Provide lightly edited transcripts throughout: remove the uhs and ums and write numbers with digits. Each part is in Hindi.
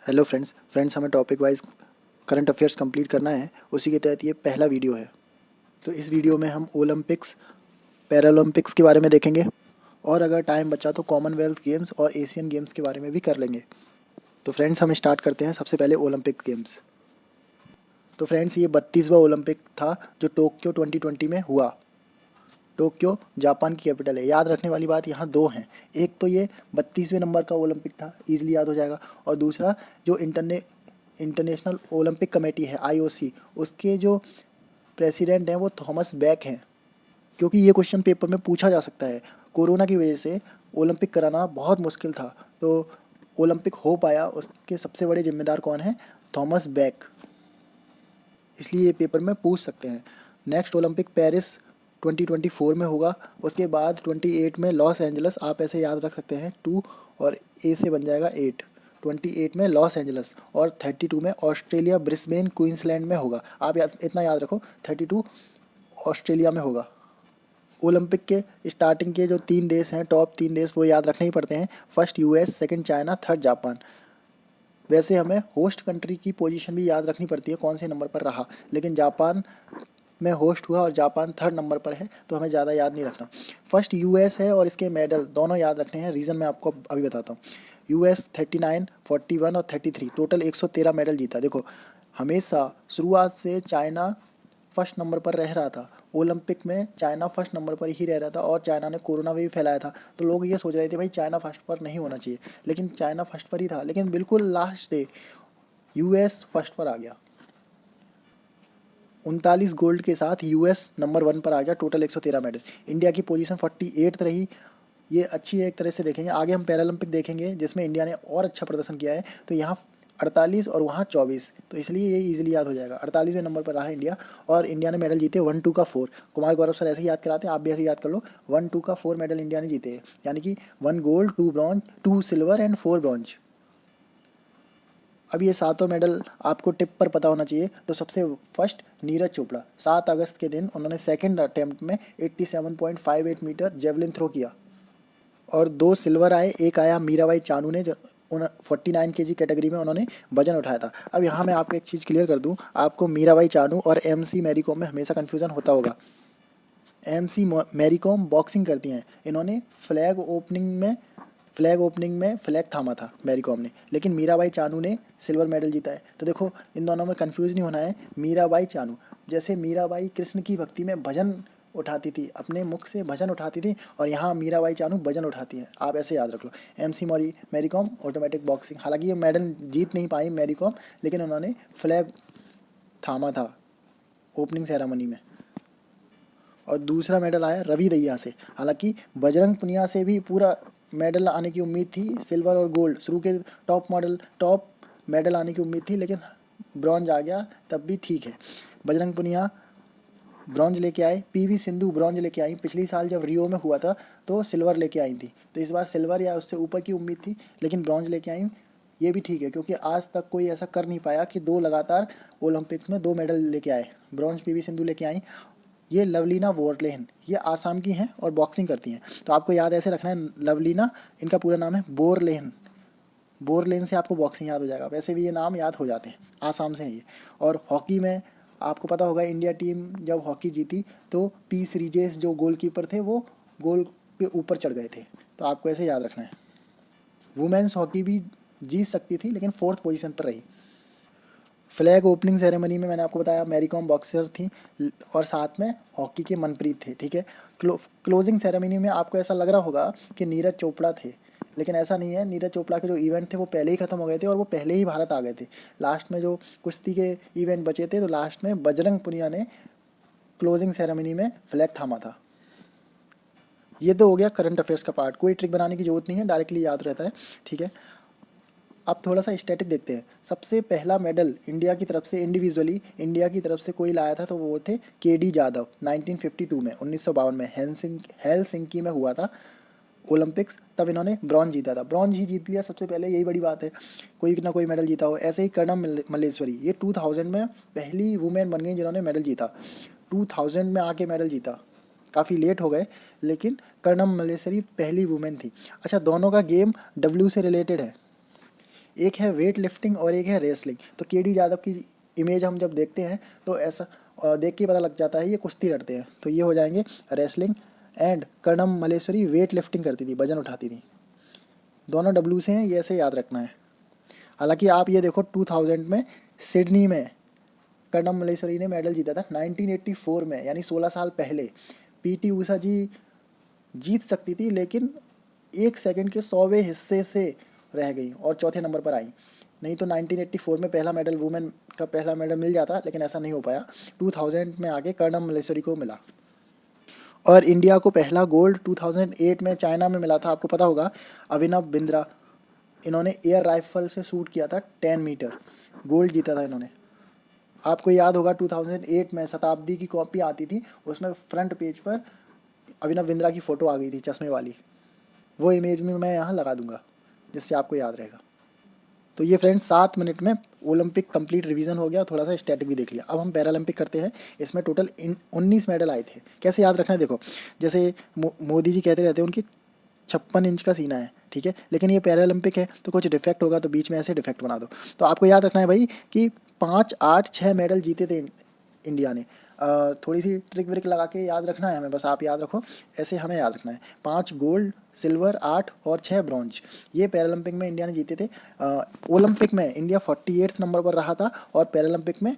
हेलो फ्रेंड्स हमें topic wise current affairs complete करना है। उसी के तहत ये पहला वीडियो है। तो इस वीडियो में हम ओलंपिक्स, पैरालंपिक्स के बारे में देखेंगे और अगर टाइम बचा तो कॉमनवेल्थ गेम्स और एशियन गेम्स के बारे में भी कर लेंगे। तो फ्रेंड्स हम स्टार्ट करते हैं सबसे पहले ओलंपिक गेम्स। तो फ्रेंड्स ये 32वां ओलंपिक था जो टोक्यो 2020 में हुआ। टोक्यो जापान की कैपिटल है। याद रखने वाली बात यहाँ दो हैं। एक तो ये 32वें नंबर का ओलंपिक था, ईजिली याद हो जाएगा। और दूसरा जो इंटरनेशनल ओलंपिक कमेटी है आईओसी, उसके जो प्रेसिडेंट हैं वो थॉमस बैक हैं। क्योंकि ये क्वेश्चन पेपर में पूछा जा सकता है। कोरोना की वजह से ओलंपिक कराना बहुत मुश्किल था, तो ओलंपिक हो पाया, उसके सबसे बड़े जिम्मेदार कौन हैं? Thomas back. इसलिए ये पेपर में पूछ सकते हैं। नेक्स्ट ओलंपिक पेरिस 2024 में होगा। उसके बाद 28 में लॉस एंजलस। आप ऐसे याद रख सकते हैं 2 और ए से बन जाएगा 8। 28 में लॉस एंजलस और 32 में ऑस्ट्रेलिया ब्रिस्बेन क्वींसलैंड में होगा। आप इतना याद रखो, 32 ऑस्ट्रेलिया में होगा। ओलंपिक के स्टार्टिंग के जो 3 देश हैं, टॉप 3 देश, वो याद रखने ही पड़ते हैं। First US, second China, third Japan. वैसे हमें होस्ट कंट्री की पोजीशन भी याद रखनी पड़ती है, कौन से नंबर पर रहा। लेकिन जापान में होस्ट हुआ और जापान थर्ड नंबर पर है, तो हमें ज़्यादा याद नहीं रखना। फर्स्ट यूएस है और इसके मेडल दोनों याद रखने हैं। रीज़न मैं आपको अभी बताता हूँ। यूएस 39, 41 और 33 टोटल 113 मेडल जीता। देखो, हमेशा शुरुआत से चाइना फर्स्ट नंबर पर रह रहा था। ओलंपिक में चाइना फर्स्ट नंबर पर ही रह रहा था और चाइना ने कोरोना भी फैलाया था। तो लोग ये सोच रहे थे भाई चाइना फर्स्ट पर नहीं होना चाहिए, लेकिन चाइना फर्स्ट पर ही था। लेकिन बिल्कुल लास्ट डे यूएस फर्स्ट पर आ गया। 39 गोल्ड के साथ यूएस नंबर 1 पर आ गया। Total 113 medal. इंडिया की पोजीशन 48 रही। ये अच्छी है एक तरह से देखेंगे। आगे हम पैरालंपिक देखेंगे जिसमें इंडिया ने और अच्छा प्रदर्शन किया है। तो यहाँ 48 और वहाँ 24, तो इसलिए ये इजीली याद हो जाएगा। 48वें नंबर पर रहा इंडिया और इंडिया ने मेडल जीते 1, 2 का 4। कुमार गौरव सर ऐसे ही याद कराते हैं, आप भी ऐसे याद कर लो। 1, 2 का 4 मेडल इंडिया ने जीते हैं, यानी कि 1 gold, 2 bronze, 2 silver and 4 bronze. अब ये सातों मेडल आपको टिप पर पता होना चाहिए। तो सबसे फर्स्ट नीरज चोपड़ा, 7 अगस्त के दिन उन्होंने सेकंड अटेम्प्ट में 87.58 मीटर जेवलिन थ्रो किया और 2 सिल्वर आए। एक आया मीराबाई चानू ने, जो 49 केजी कैटेगरी में उन्होंने वजन उठाया था। अब यहाँ मैं आपको एक चीज़ क्लियर कर दूँ, आपको मीराबाई चानू और एमसी मैरी कॉम में हमेशा कन्फ्यूज़न होता होगा। एमसी मैरी कॉम बॉक्सिंग करती हैं। इन्होंने फ्लैग ओपनिंग में फ्लैग थामा था मैरी कॉम ने, लेकिन मीराबाई चानू ने सिल्वर मेडल जीता है। तो देखो, इन दोनों में कंफ्यूज नहीं होना है। मीराबाई चानू, जैसे मीराबाई कृष्ण की भक्ति में भजन उठाती थी, अपने मुख से भजन उठाती थी, और यहाँ मीराबाई चानू भजन उठाती हैं। आप ऐसे याद रख लो। MC Mary Kom automatic boxing. हालांकि ये मेडल जीत नहीं पाई मैरी कॉम, लेकिन उन्होंने फ्लैग थामा था ओपनिंग सेरेमनी में। और दूसरा मेडल आया रवि दहिया से। हालांकि बजरंग पुनिया से भी पूरा मेडल आने की उम्मीद थी, सिल्वर और गोल्ड शुरू के टॉप मेडल आने की उम्मीद थी, लेकिन ब्रॉन्ज आ गया, तब भी ठीक है। बजरंग पुनिया ब्रॉन्ज लेके आए, पीवी सिंधु ब्रॉन्ज लेके आई। पिछली साल जब रियो में हुआ था तो सिल्वर लेके आई थी, तो इस बार सिल्वर या उससे ऊपर की उम्मीद थी, लेकिन ब्रॉन्ज लेके आई। ये भी ठीक है, क्योंकि आज तक कोई ऐसा कर नहीं पाया कि 2 लगातार ओलंपिक्स में 2 मेडल लेके आए। ब्रॉन्ज पीवी सिंधु लेके आई। ये लवलीना बोरलेहन, ये आसाम की हैं और बॉक्सिंग करती हैं। तो आपको याद ऐसे रखना है, लवलीना, इनका पूरा नाम है बोरलेहन। बोरलेहन से आपको बॉक्सिंग याद हो जाएगा। वैसे भी ये नाम याद हो जाते हैं, आसाम से हैं ये। और हॉकी में आपको पता होगा, इंडिया टीम जब हॉकी जीती तो पी सीरीजेस जो गोलकीपर थे वो गोल के ऊपर चढ़ गए थे। तो आपको ऐसे याद रखना है। वुमेन्स हॉकी भी जीत सकती थी, लेकिन 4th पोजीशन पर रही। फ्लैग ओपनिंग सेरेमनी में मैंने आपको बताया मैरी कॉम बॉक्सर थी और साथ में हॉकी के मनप्रीत थे, ठीक है। क्लोजिंग सेरेमनी में आपको ऐसा लग रहा होगा कि नीरज चोपड़ा थे, लेकिन ऐसा नहीं है। नीरज चोपड़ा के जो इवेंट थे वो पहले ही ख़त्म हो गए थे और वो पहले ही भारत आ गए थे। लास्ट में जो कुश्ती के इवेंट बचे थे, तो लास्ट में बजरंग पुनिया ने क्लोजिंग सेरेमनी में फ्लैग थामा था। ये तो हो गया करंट अफेयर्स का पार्ट। कोई ट्रिक बनाने की जरूरत नहीं है, डायरेक्टली याद रहता है, ठीक है। अब थोड़ा सा स्टैटिक देखते हैं। सबसे पहला मेडल इंडिया की तरफ से, इंडिविजुअली इंडिया की तरफ से कोई लाया था, तो वो थे केडी जाधव 1952 में, 1952 में हेलसिंकी में हुआ था ओलंपिक्स। तब इन्होंने ब्रॉन्ज जीता था। ब्रॉन्ज ही जीत लिया सबसे पहले, यही बड़ी बात है। कोई ना कोई मेडल जीता हो। ऐसे ही कर्णम मल्लेश्वरी, ये 2000 में पहली वुमेन बन गई जिन्होंने मेडल जीता। 2000 में आके मेडल जीता, काफ़ी लेट हो गए, लेकिन कर्णम मल्लेश्वरी पहली वुमेन थी। अच्छा, दोनों का गेम डब्ल्यू से रिलेटेड है। एक है वेट लिफ्टिंग और एक है रेसलिंग। तो केडी यादव की इमेज हम जब देखते हैं तो ऐसा देख के पता लग जाता है ये कुश्ती लड़ते हैं। तो ये हो जाएंगे wrestling. And Karnam Malleswari weight lifting करती थी, वजन उठाती थी। दोनों डब्ल्यू से हैं, ये ऐसे याद रखना है। हालांकि आप ये देखो 2000 में सिडनी में कर्णम मल्लेश्वरी ने मेडल जीता था 1984 में, यानी 16 साल पहले। पीटी ऊषा जी जीत सकती थी लेकिन 1 सेकंड के 100वें हिस्से से रह गई और चौथे नंबर पर आई। नहीं तो 1984 में पहला मेडल, वुमेन का पहला मेडल मिल जाता, लेकिन ऐसा नहीं हो पाया। 2000 में आके कर्णम मल्लेश्वरी को मिला। और इंडिया को पहला गोल्ड 2008 में चाइना में मिला था, आपको पता होगा। अभिनव बिंद्रा, इन्होंने एयर राइफल से शूट किया था 10 मीटर, गोल्ड जीता था इन्होंने। आपको याद होगा 2008 में शताब्दी की कॉपी आती थी, उसमें फ्रंट पेज पर अभिनव बिंद्रा की फ़ोटो आ गई थी चश्मे वाली। वो इमेज में मैं यहाँ लगा दूंगा जिससे आपको याद रहेगा। तो ये फ्रेंड्स 7 मिनट में ओलंपिक कंप्लीट रिवीजन हो गया, थोड़ा सा स्टैटिक भी देख लिया। अब हम पैरालंपिक करते हैं। इसमें टोटल 19 मेडल आए थे। कैसे याद रखना है देखो, जैसे मोदी जी कहते रहते हैं उनकी 56 इंच का सीना है, ठीक है, लेकिन ये पैरालंपिक है तो कुछ डिफेक्ट होगा, तो बीच में ऐसे डिफेक्ट बना दो। तो आपको याद रखना है भाई कि 5, 8, 6 मेडल जीते थे इंडिया ने। थोड़ी सी ट्रिक व्रिक लगा के याद रखना है हमें, बस आप याद रखो, ऐसे हमें याद रखना है। 5 गोल्ड, सिल्वर, 8 और 6 ब्रॉन्ज, ये पैरालंपिक में इंडिया ने जीते थे। ओलंपिक में इंडिया 48 नंबर पर रहा था और पैरालंपिक में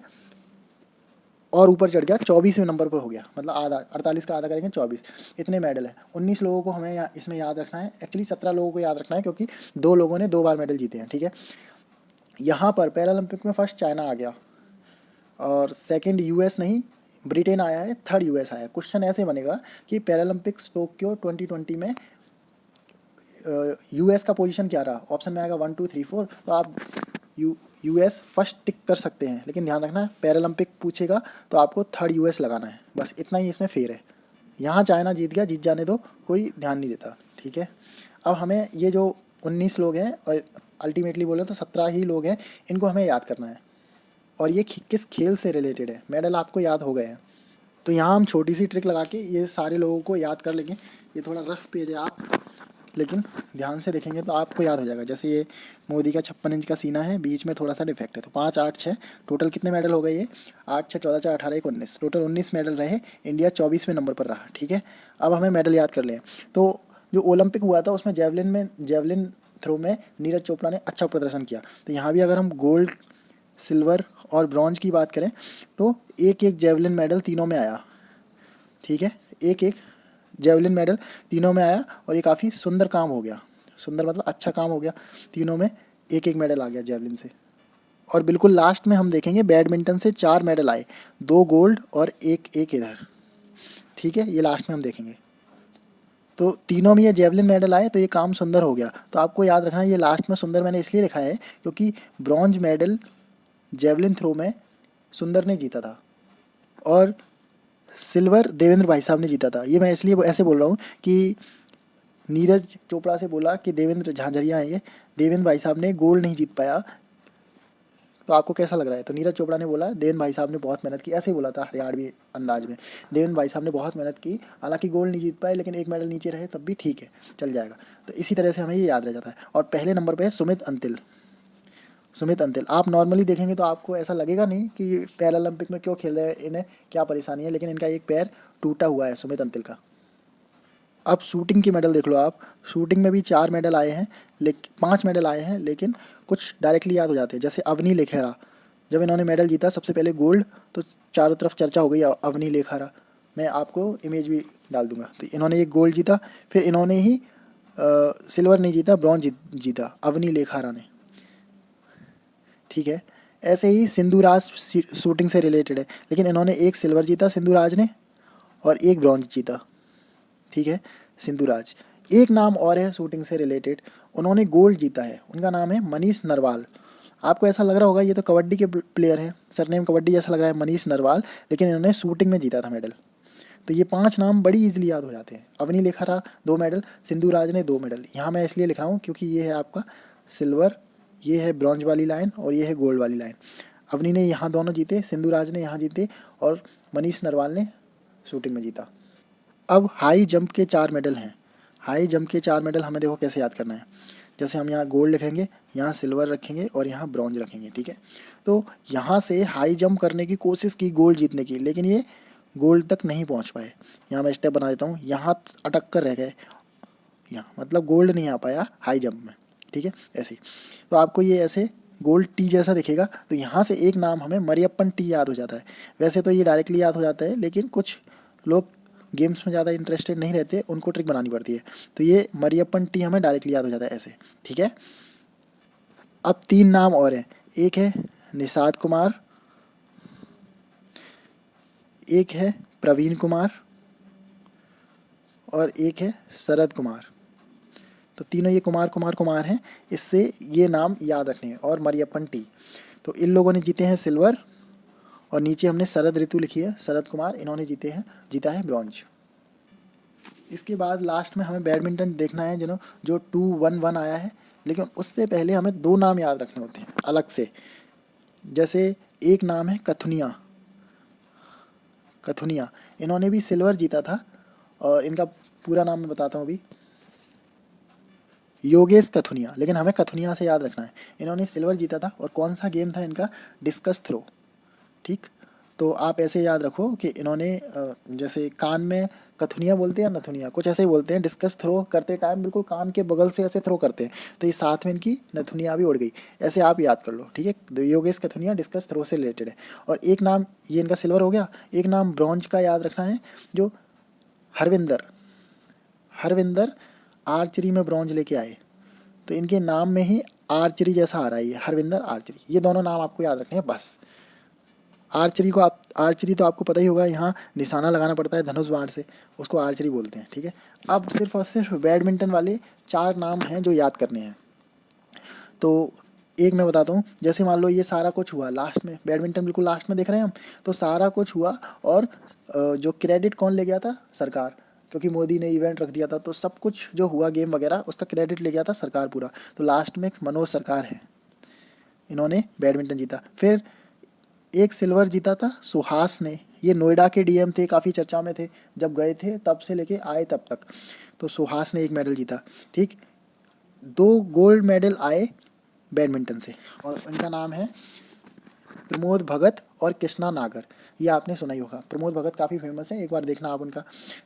और ऊपर चढ़ गया, 24वें नंबर पर हो गया। मतलब आधा, 48 का आधा करेंगे 24, इतने मेडल है। 19 लोगों को हमें इसमें याद रखना है। एक्चुअली 17 लोगों को याद रखना है क्योंकि 2 लोगों ने 2 बार मेडल जीते हैं, ठीक है। यहाँ पर पैरालंपिक में फर्स्ट चाइना आ गया और सेकंड यूएस नहीं, ब्रिटेन आया है, थर्ड यूएस आया है। क्वेश्चन ऐसे बनेगा कि पैरालंपिक्स टोक्यो 2020 में यूएस का पोजीशन क्या रहा। ऑप्शन में आएगा 1, 2, 3, 4, तो आप यूएस फर्स्ट टिक कर सकते हैं, लेकिन ध्यान रखना पैरालंपिक पूछेगा तो आपको थर्ड यूएस लगाना है। बस इतना ही इसमें फेर है। यहाँ चाइना जीत गया, जीत जाने दो, कोई ध्यान नहीं देता, ठीक है। अब हमें ये जो 19 लोग हैं और अल्टीमेटली बोले तो 17 ही लोग हैं, इनको हमें याद करना है। और ये किस खेल से रिलेटेड है, मेडल आपको याद हो गए हैं। तो यहाँ हम छोटी सी ट्रिक लगा के ये सारे लोगों को याद कर लेंगे। ये थोड़ा रफ पेज है, आप लेकिन ध्यान से देखेंगे तो आपको याद हो जाएगा। जैसे ये मोदी का 56 इंच का सीना है, बीच में थोड़ा सा डिफेक्ट है। तो 5, 8, 6 टोटल कितने मेडल हो गए ये? 8, 6, 14, 4, 18, 1, 19, टोटल 19 मेडल रहे। इंडिया 24वें नंबर पर रहा, ठीक है। अब हमें मेडल याद कर लें। तो जो ओलंपिक हुआ था उसमें जेवलिन थ्रो में नीरज चोपड़ा ने अच्छा प्रदर्शन किया। तो यहाँ भी अगर हम गोल्ड, सिल्वर और ब्रॉन्ज की बात करें तो एक एक जेवलिन मेडल तीनों में आया, ठीक है। एक एक जेवलिन मेडल तीनों में आया और ये काफ़ी सुंदर काम हो गया। सुंदर मतलब अच्छा काम हो गया, तीनों में एक एक मेडल आ गया जेवलिन से। और बिल्कुल लास्ट में हम देखेंगे बैडमिंटन से 4 मेडल आए, 2 गोल्ड और एक एक इधर, ठीक है। ये लास्ट में हम देखेंगे। तो तीनों में ये जेवलिन मेडल आए तो ये काम सुंदर हो गया। तो आपको याद रखना है ये लास्ट में सुंदर मैंने इसलिए लिखा है क्योंकि ब्रॉन्ज मेडल जेवलिन थ्रो में सुंदर ने जीता था और सिल्वर देवेंद्र भाई साहब ने जीता था। ये मैं इसलिए ऐसे बोल रहा हूँ कि नीरज चोपड़ा से बोला कि देवेंद्र झांझरिया है ये, देवेंद्र भाई साहब ने गोल्ड नहीं जीत पाया। तो आपको कैसा लग रहा है? तो नीरज चोपड़ा ने बोला देवेंद्र भाई साहब ने बहुत मेहनत की, ऐसे ही बोला था हरियाणवी अंदाज में। देवेंद्र भाई साहब ने बहुत मेहनत की, हालांकि गोल्ड नहीं जीत पाए लेकिन एक मेडल नीचे रहे, तब भी ठीक है, चल जाएगा। तो इसी तरह से हमें ये याद रह जाता है। और पहले नंबर पर है सुमित अंतिल। सुमित अंतिल आप नॉर्मली देखेंगे तो आपको ऐसा लगेगा नहीं कि पैरालंपिक में क्यों खेल रहे हैं, इन्हें क्या परेशानी है, लेकिन इनका एक पैर टूटा हुआ है सुमित अंतिल का। अब शूटिंग की मेडल देख लो आप। शूटिंग में भी 4 मेडल आए हैं, लेकिन 5 मेडल आए हैं, लेकिन कुछ डायरेक्टली याद हो जाते हैं। जैसे अवनी लेखेरा, जब इन्होंने मेडल जीता सबसे पहले गोल्ड, तो चारों तरफ चर्चा हो गई अवनी लेखेरा। मैं आपको इमेज भी डाल दूंगा। तो इन्होंने एक गोल्ड जीता, फिर इन्होंने ही सिल्वर नहीं जीता, ब्रॉन्ज जीता अवनी लेखारा ने, ठीक है। ऐसे ही सिंधुराज शूटिंग से रिलेटेड है, लेकिन इन्होंने एक सिल्वर जीता सिंधुराज ने और एक ब्रॉन्ज जीता, ठीक है, सिंधुराज। एक नाम और है शूटिंग से रिलेटेड, उन्होंने गोल्ड जीता है, उनका नाम है मनीष नरवाल। आपको ऐसा लग रहा होगा ये तो कबड्डी के प्लेयर हैं, सरनेम कबड्डी जैसा लग रहा है, मनीष नरवाल, लेकिन इन्होंने शूटिंग में जीता था मेडल। तो ये 5 नाम बड़ी इजीली याद हो जाते हैं। अवनी लेखारा 2 मेडल, सिंधुराज ने 2 मेडल। यहाँ मैं इसलिए लिख रहा हूँ क्योंकि ये है आपका सिल्वर, ये है ब्रॉन्ज वाली लाइन और ये है गोल्ड वाली लाइन। अवनी ने यहाँ दोनों जीते, सिंधुराज ने यहाँ जीते और मनीष नरवाल ने शूटिंग में जीता। अब हाई जंप के 4 मेडल हैं। हाई जंप के 4 मेडल हमें देखो कैसे याद करना है। जैसे हम यहाँ गोल्ड लिखेंगे, यहाँ सिल्वर रखेंगे और यहाँ ब्रॉन्ज रखेंगे, ठीक है। तो यहाँ से हाई जंप करने की कोशिश की गोल्ड जीतने की, लेकिन ये गोल्ड तक नहीं पहुँच पाए। यहाँ मैं स्टेप बना देता हूँ, यहाँ अटक कर रह गए, यहाँ मतलब गोल्ड नहीं आ पाया हाई जंप में, ठीक है। ऐसे ही तो आपको ये ऐसे गोल्ड टी जैसा दिखेगा, तो यहाँ से एक नाम हमें मरियप्पन टी याद हो जाता है। वैसे तो ये डायरेक्टली याद हो जाता है, लेकिन कुछ लोग गेम्स में ज़्यादा इंटरेस्टेड नहीं रहते, उनको ट्रिक बनानी पड़ती है। तो ये मरियप्पन टी हमें डायरेक्टली याद हो जाता है ऐसे, ठीक है। अब 3 नाम और हैं, एक है निषाद कुमार, एक है प्रवीण कुमार और एक है शरद कुमार। तो तीनों ये कुमार कुमार कुमार हैं, इससे ये नाम याद रखने हैं। और मरियप्पन टी, तो इन लोगों ने जीते हैं सिल्वर, और नीचे हमने शरद ऋतु लिखी है, शरद कुमार, इन्होंने जीता है ब्रॉन्ज। इसके बाद लास्ट में हमें बैडमिंटन देखना है जो 2-1-1 आया है, लेकिन उससे पहले हमें 2 नाम याद रखने होते हैं अलग से। जैसे एक नाम है कथुनिया, कथुनिया इन्होंने भी सिल्वर जीता था, और इनका पूरा नाम मैं बताता हूँ अभी, योगेश कथुनिया, लेकिन हमें कथुनिया से याद रखना है। इन्होंने सिल्वर जीता था, और कौन सा गेम था इनका, डिस्कस थ्रो, ठीक। तो आप ऐसे याद रखो कि इन्होंने जैसे कान में कथुनिया बोलते हैं या नथुनिया, कुछ ऐसे ही बोलते हैं, डिस्कस थ्रो करते टाइम बिल्कुल कान के बगल से ऐसे थ्रो करते हैं, तो ये साथ में इनकी नथुनिया भी उड़ गई, ऐसे आप याद कर लो, ठीक है। तो योगेश कथुनिया डिस्कस थ्रो से रिलेटेड है। और एक नाम ये इनका सिल्वर हो गया, एक नाम ब्रॉन्ज का याद रखना है, जो हरविंदर, हरविंदर आर्चरी में ब्रॉन्ज लेके आए, तो इनके नाम में ही आर्चरी जैसा आ रहा है, ये हरविंदर आर्चरी, ये दोनों नाम आपको याद रखने हैं बस। आर्चरी तो आपको पता ही होगा, यहाँ निशाना लगाना पड़ता है धनुष बाण से, उसको आर्चरी बोलते हैं, ठीक है। अब सिर्फ और सिर्फ बैडमिंटन वाले 4 नाम हैं जो याद करने हैं। तो एक मैं बताता हूँ, जैसे मान लो ये सारा कुछ हुआ लास्ट में, बैडमिंटन बिल्कुल लास्ट में देख रहे हैं हम, तो सारा कुछ हुआ, और जो क्रेडिट कौन ले गया था, सरकार, क्योंकि मोदी ने इवेंट रख दिया था, तो सब कुछ जो हुआ गेम वगैरह उसका क्रेडिट ले गया था सरकार पूरा। तो लास्ट में मनोज सरकार है, इन्होंने बैडमिंटन जीता। फिर एक सिल्वर जीता था सुहास ने, ये नोएडा के डीएम थे, काफ़ी चर्चा में थे जब गए थे तब से लेके आए तब तक, तो सुहास ने एक मेडल जीता, ठीक। 2 गोल्ड मेडल आए बैडमिंटन से, और इनका नाम है प्रमोद भगत और कृष्णा नागर, ये आपने सुना ही होगा। प्रमोद भगत काफ़ी फेमस है, एक बार देखना आप उनका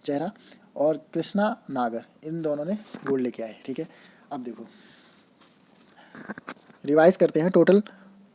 चेहरा, और कृष्णा नागर, इन दोनों ने गोल्ड लेके आए, ठीक है। अब देखो रिवाइज करते हैं, टोटल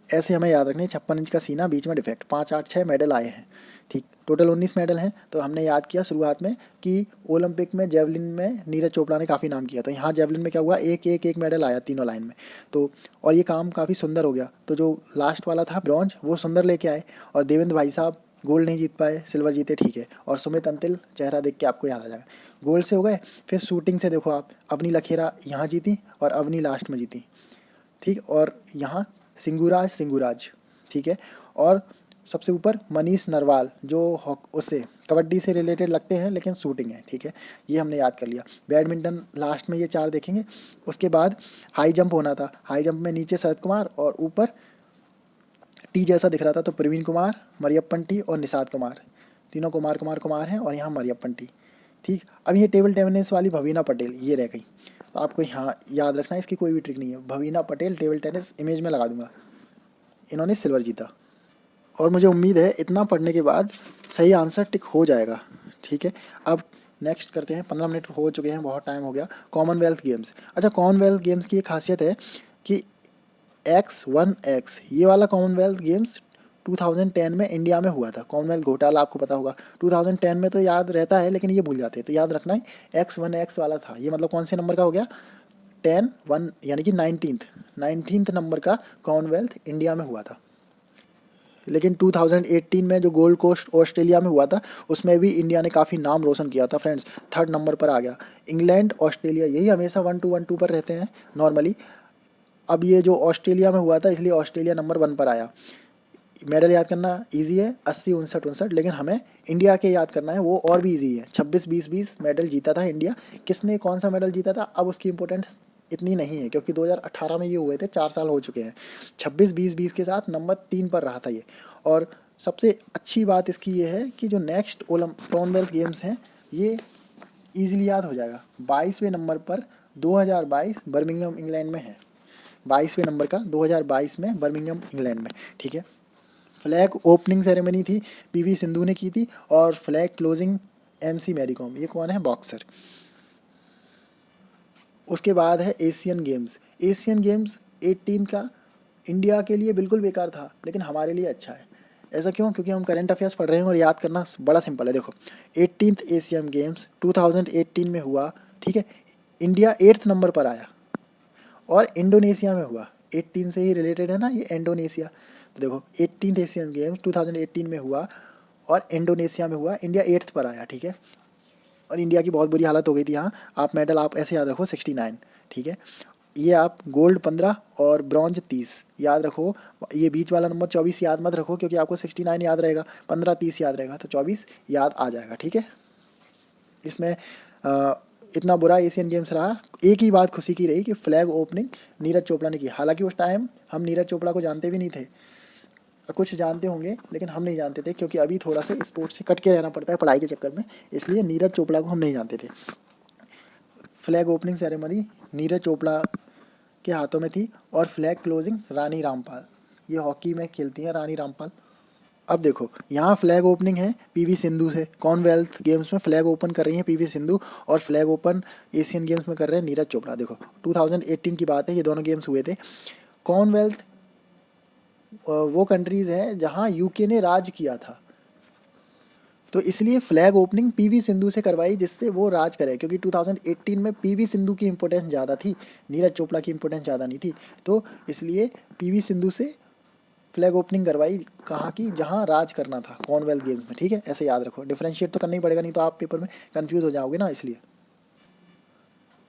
ऐसे हमें याद रखने, 56 इंच का सीना, बीच में डिफेक्ट, 5, 8, 6 मेडल आए हैं, ठीक। टोटल 19 मेडल हैं। तो हमने याद किया शुरुआत में कि ओलंपिक में जेवलिन में नीरज चोपड़ा ने काफ़ी नाम किया, तो यहाँ जेवलिन में क्या हुआ, एक मेडल आया तीनों लाइन में, तो और ये काम काफ़ी सुंदर हो गया। तो जो लास्ट वाला था ब्रॉन्ज, वो सुंदर लेके आए, और देवेंद्र भाई साहब गोल्ड नहीं जीत पाए, सिल्वर जीते, ठीक है। और सुमित अंतिल, चेहरा देख के आपको याद आ जाएगा, गोल्ड से हो गए। फिर शूटिंग से देखो आप, अवनी लखेरा यहाँ जीती, और अवनी लास्ट में जीती, ठीक। और यहाँ सिंगुराज, ठीक है। और सबसे ऊपर मनीष नरवाल, जो उससे कबड्डी से रिलेटेड लगते हैं, लेकिन शूटिंग है, ठीक है। ये हमने याद कर लिया। बैडमिंटन लास्ट में ये 4 देखेंगे। उसके बाद हाई जंप होना था, हाई जंप में नीचे शरद कुमार और ऊपर टी जैसा दिख रहा था, तो प्रवीण कुमार, मरियप्पन टी और निषाद कुमार, तीनों कुमार कुमार कुमार हैं, और यहाँ मरियप्पन टी, ठीक। अब ये टेबल टेनिस वाली भवीना पटेल ये रह गई, तो आपको यहाँ याद रखना है, इसकी कोई भी ट्रिक नहीं है। भवीना पटेल टेबल टेनिस, इमेज में लगा दूंगा, इन्होंने सिल्वर जीता। और मुझे उम्मीद है इतना पढ़ने के बाद सही आंसर टिक हो जाएगा, ठीक है। अब नेक्स्ट करते हैं, 15 मिनट हो चुके हैं, बहुत टाइम हो गया। कॉमनवेल्थ गेम्स, अच्छा कॉमनवेल्थ गेम्स की एक खासियत है कि X1X ये वाला कॉमनवेल्थ गेम्स 2010 में इंडिया में हुआ था। कॉमनवेल्थ घोटाला आपको पता होगा, 2010 में तो याद रहता है, लेकिन ये भूल जाते हैं, तो याद रखना है X1X वाला था ये, मतलब कौन से नंबर का हो गया, 10-1, यानी कि 19th नंबर का कॉमनवेल्थ इंडिया में हुआ था। लेकिन 2018 में जो गोल्ड कोस्ट ऑस्ट्रेलिया में हुआ था, उसमें भी इंडिया ने काफ़ी नाम रोशन किया था फ्रेंड्स, 3rd नंबर पर आ गया। इंग्लैंड ऑस्ट्रेलिया यही हमेशा 1-2 पर रहते हैं नॉर्मली। अब ये जो ऑस्ट्रेलिया में हुआ था, इसलिए ऑस्ट्रेलिया नंबर 1 पर आया। मेडल याद करना इजी है, 80, 59, 59, लेकिन हमें इंडिया के याद करना है, वो और भी इजी है। 26, 20, 20 मेडल जीता था इंडिया। किसने कौन सा मेडल जीता था, अब उसकी इंपॉर्टेंस इतनी नहीं है, क्योंकि 2018 में ये हुए थे, 4 साल हो चुके हैं। 26, 20, 20 के साथ नंबर 3 पर रहा था ये। और सबसे अच्छी बात इसकी ये है कि जो नेक्स्ट कॉमनवेल्थ गेम्स हैं, ये ईजिली याद हो जाएगा। 22वें नंबर पर 2022 बर्मिंघम इंग्लैंड में है, 22वें नंबर का 2022 में बर्मिंघम इंग्लैंड में, ठीक है। फ्लैग ओपनिंग सेरेमनी थी पीवी सिंधु ने की थी, और flag closing MC Mary Kom. ये कौन है? बॉक्सर। उसके बाद है एशियन गेम्स। एशियन गेम्स 18 का इंडिया के लिए बिल्कुल बेकार था, लेकिन हमारे लिए अच्छा है। ऐसा क्यों? क्योंकि हम करंट अफेयर्स पढ़ रहे हैं और याद करना बड़ा सिंपल है। देखो, 18th एशियन गेम्स 2018 में हुआ, ठीक है। इंडिया 8th नंबर पर आया और इंडोनेशिया में हुआ। 18 से ही रिलेटेड है ना ये, इंडोनेशिया। तो देखो, 18th एशियन गेम्स 2018 में हुआ और इंडोनेशिया में हुआ, इंडिया 8th पर आया, ठीक है। और इंडिया की बहुत बुरी हालत हो गई थी। यहाँ आप मेडल आप ऐसे याद रखो, 69, ठीक है। ये आप गोल्ड 15 और ब्रॉन्ज 30 याद रखो। ये बीच वाला नंबर 24 याद मत रखो, क्योंकि आपको 69 याद रहेगा, 15 30 याद रहेगा, तो 24 याद आ जाएगा, ठीक है। इसमें इतना बुरा एशियन गेम्स रहा, एक ही बात खुशी की रही कि फ्लैग ओपनिंग नीरज चोपड़ा ने की। हालांकि उस टाइम हम नीरज चोपड़ा को जानते भी नहीं थे, कुछ जानते होंगे लेकिन हम नहीं जानते थे, क्योंकि अभी थोड़ा सा स्पोर्ट्स से कट के रहना पड़ता है पढ़ाई के चक्कर में, इसलिए नीरज चोपड़ा को हम नहीं जानते थे। Flag opening ceremony Neeraj Chopra के हाथों में थी, और फ्लैग क्लोजिंग रानी रामपाल। ये हॉकी में खेलती हैं रानी रामपाल। अब देखो, यहाँ फ्लैग ओपनिंग है पीवी सिंधु से, कॉमनवेल्थ गेम्स में फ्लैग ओपन कर रही हैं पीवी सिंधु, और फ्लैग ओपन एशियन गेम्स में कर रहे हैं नीरज चोपड़ा। देखो, 2018 की बात है, ये दोनों गेम्स हुए थे। कॉमनवेल्थ वो कंट्रीज़ हैं जहाँ यूके ने राज किया था, तो इसलिए फ्लैग ओपनिंग पीवी सिंधु से करवाई, जिससे वो राज करे, क्योंकि 2018 में पीवी सिंधु की इंपॉर्टेंस ज़्यादा थी, नीरज चोपड़ा की इंपॉर्टेंस ज़्यादा नहीं थी। तो इसलिए पीवी सिंधु से फ्लैग ओपनिंग करवाई, कहाँ की? जहाँ राज करना था, कॉमनवेल्थ गेम्स में, ठीक है। ऐसे याद रखो, डिफरेंशिएट तो करना ही पड़ेगा, नहीं तो आप पेपर में कन्फ्यूज़ हो जाओगे ना, इसलिए।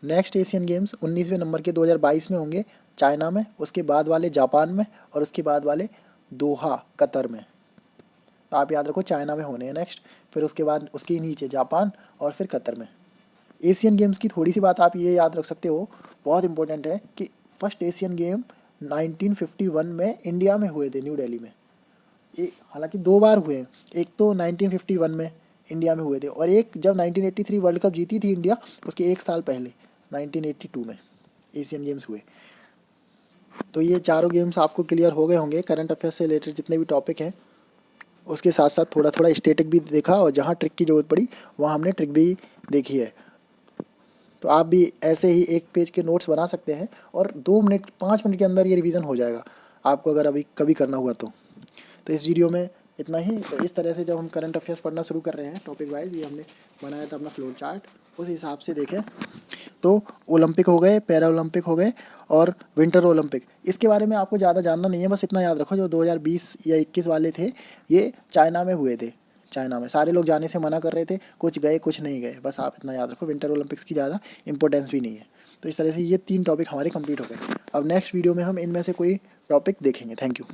नेक्स्ट एशियन गेम्स 19वें नंबर के 2022 में होंगे चाइना में, उसके बाद वाले जापान में, और उसके बाद वाले दोहा कतर में। तो आप याद रखो, चाइना में होने हैं नेक्स्ट, फिर उसके बाद उसके नीचे जापान, और फिर कतर में। एशियन गेम्स की थोड़ी सी बात आप ये याद रख सकते हो, बहुत इंपॉर्टेंट है, कि फर्स्ट एशियन गेम 1951 में इंडिया में हुए थे, न्यू दिल्ली में। हालांकि 2 बार हुए, एक तो 1951 में इंडिया में हुए थे, और एक जब 1983 वर्ल्ड कप जीती थी इंडिया, उसके 1 साल पहले 1982 में एशियन गेम्स हुए। तो ये चारों गेम्स आपको क्लियर हो गए होंगे, करंट अफेयर्स से रिलेटेड जितने भी टॉपिक हैं। उसके साथ साथ थोड़ा थोड़ा स्टैटिक भी देखा, और जहाँ ट्रिक की ज़रूरत पड़ी वहाँ हमने ट्रिक भी देखी है। तो आप भी ऐसे ही एक पेज के नोट्स बना सकते हैं, और 2 मिनट 5 मिनट के अंदर ये रिवीजन हो जाएगा आपको, अगर अभी कभी करना हुआ तो। तो इस वीडियो में इतना ही। तो इस तरह से जब हम करंट अफेयर्स पढ़ना शुरू कर रहे हैं टॉपिक वाइज, ये हमने बनाया था अपना फ्लो चार्ट, उस हिसाब से देखें तो ओलंपिक हो गए, पैरा ओलंपिक हो गए, और विंटर ओलंपिक। इसके बारे में आपको ज़्यादा जानना नहीं है, बस इतना याद रखो, जो 2020 या 21 वाले थे, ये चाइना में हुए थे। चाइना में सारे लोग जाने से मना कर रहे थे, कुछ गए कुछ नहीं गए, बस आप इतना याद रखो। विंटर ओलंपिक्स की ज़्यादा इंपॉर्टेंस भी नहीं है। तो इस तरह से ये 3 टॉपिक हमारे कंप्लीट हो गए। अब नेक्स्ट वीडियो में हम इनमें से कोई टॉपिक देखेंगे। Thank you.